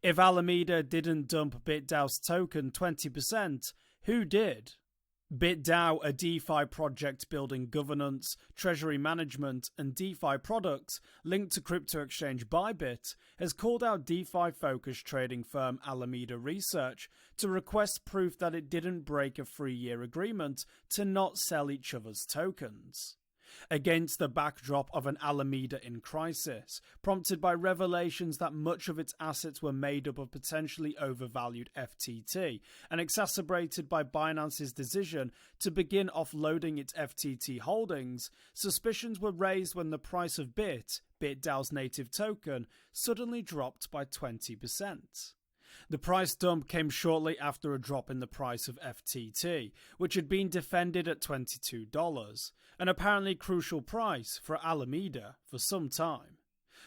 If Alameda didn't dump BitDAO's token 20%, who did? BitDAO, a DeFi project building governance, treasury management, and DeFi products linked to crypto exchange ByBit, has called out DeFi-focused trading firm Alameda Research to request proof that it didn't break a 3-year agreement to not sell each other's tokens. Against the backdrop of an Alameda in crisis, prompted by revelations that much of its assets were made up of potentially overvalued FTT, and exacerbated by Binance's decision to begin offloading its FTT holdings, suspicions were raised when the price of BitDAO's native token, suddenly dropped by 20%. The price dump came shortly after a drop in the price of FTT, which had been defended at $22, an apparently crucial price for Alameda for some time.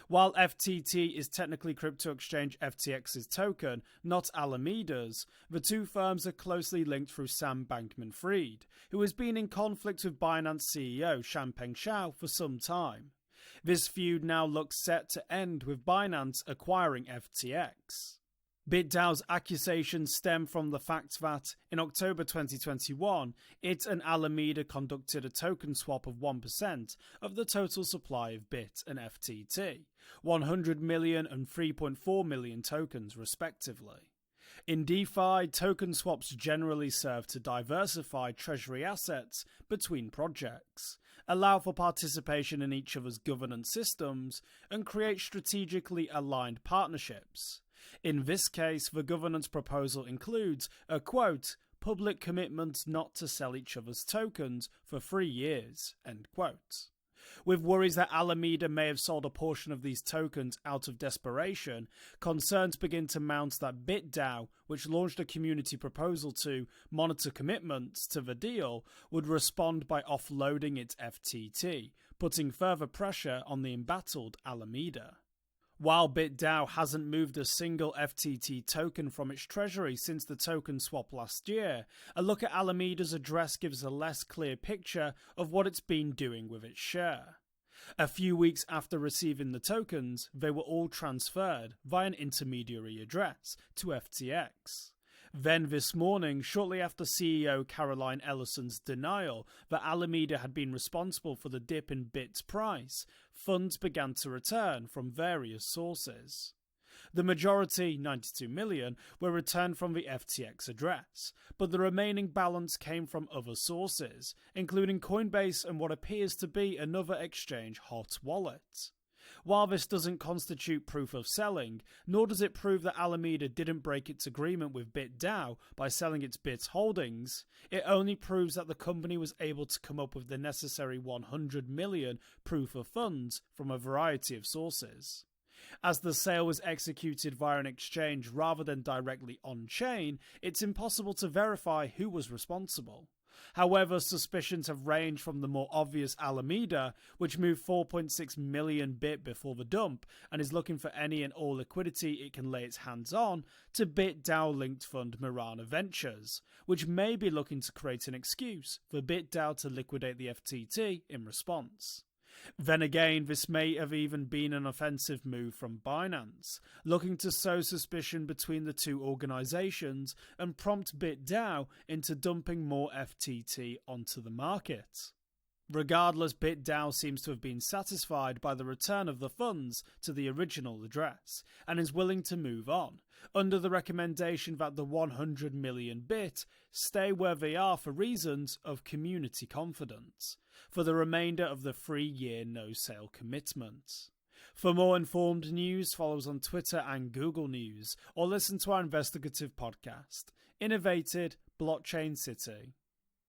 While FTT is technically crypto exchange FTX's token, not Alameda's, the two firms are closely linked through Sam Bankman-Fried, who has been in conflict with Binance CEO Changpeng Zhao for some time. This feud now looks set to end with Binance acquiring FTX. BitDAO's accusations stem from the fact that, in October 2021, it and Alameda conducted a token swap of 1% of the total supply of BIT and FTT, 100 million and 3.4 million tokens respectively. In DeFi, token swaps generally serve to diversify treasury assets between projects, allow for participation in each other's governance systems, and create strategically aligned partnerships. In this case, the governance proposal includes a, quote, public commitment not to sell each other's tokens for 3 years, end quote. With worries that Alameda may have sold a portion of these tokens out of desperation, concerns begin to mount that BitDAO, which launched a community proposal to monitor commitments to the deal, would respond by offloading its FTT, putting further pressure on the embattled Alameda. While BitDAO hasn't moved a single FTT token from its treasury since the token swap last year, a look at Alameda's address gives a less clear picture of what it's been doing with its share. A few weeks after receiving the tokens, they were all transferred via an intermediary address to FTX. Then this morning, shortly after CEO Caroline Ellison's denial that Alameda had been responsible for the dip in BIT's price, funds began to return from various sources. The majority, 92 million, were returned from the FTX address, but the remaining balance came from other sources, including Coinbase and what appears to be another exchange hot wallet. While this doesn't constitute proof of selling, nor does it prove that Alameda didn't break its agreement with BitDAO by selling its BIT holdings, it only proves that the company was able to come up with the necessary 100 million proof of funds from a variety of sources. As the sale was executed via an exchange rather than directly on-chain, it's impossible to verify who was responsible. However, suspicions have ranged from the more obvious Alameda, which moved 4.6 million BIT before the dump and is looking for any and all liquidity it can lay its hands on, to BitDAO-linked fund Marana Ventures, which may be looking to create an excuse for BitDAO to liquidate the FTT in response. Then again, this may have even been an offensive move from Binance, looking to sow suspicion between the two organizations and prompt BitDAO into dumping more FTT onto the market. Regardless, BitDAO seems to have been satisfied by the return of the funds to the original address, and is willing to move on, under the recommendation that the 100 million BIT stay where they are for reasons of community confidence, for the remainder of the 3-year no-sale commitment. For more informed news, follow us on Twitter and Google News, or listen to our investigative podcast, Innovated Blockchain City.